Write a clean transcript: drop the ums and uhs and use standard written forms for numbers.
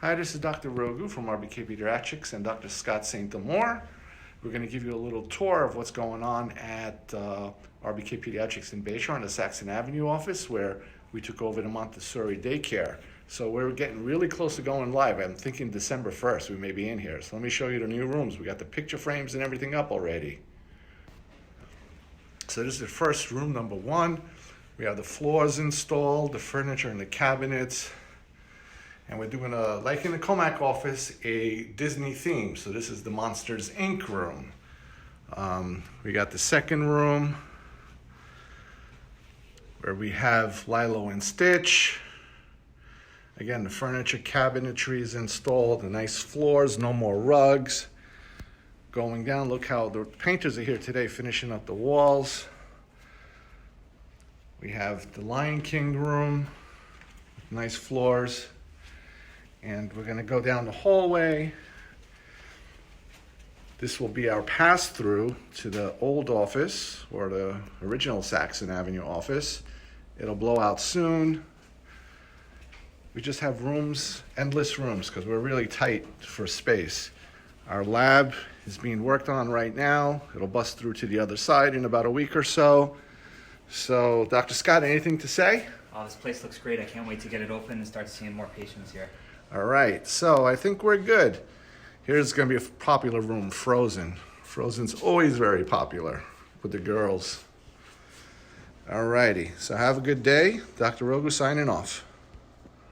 Hi, this is Dr. Rogu from RBK Pediatrics and Dr. Scott St. Amour. We're going to give you a little tour of what's going on at RBK Pediatrics in Bayshore in the Saxon Avenue office, where we took over the Montessori daycare. So we're getting really close to going live. I'm thinking December 1st we may be in here. So let me show you the new rooms. We got the picture frames and everything up already. So this is the first room, number 1. We have the floors installed, the furniture and the cabinets. And we're doing like in the Comac office, a Disney theme. So this is the Monsters, Inc. room. We got the second room where we have Lilo and Stitch. Again, the furniture cabinetry is installed, the nice floors, no more rugs. Going down, look how the painters are here today finishing up the walls. We have the Lion King room, nice floors. And we're going to go down the hallway. This will be our pass-through to the old office, or the original Saxon Avenue office. It'll blow out soon. We just have rooms, endless rooms, because we're really tight for space. Our lab is being worked on right now. It'll bust through to the other side in about a week or so. So, Dr. Scott, anything to say? Oh, this place looks great. I can't wait to get it open and start seeing more patients here. All right, so I think we're good. Here's going to be a popular room, Frozen. Frozen's always very popular with the girls. All righty, so have a good day. Dr. Rogu signing off.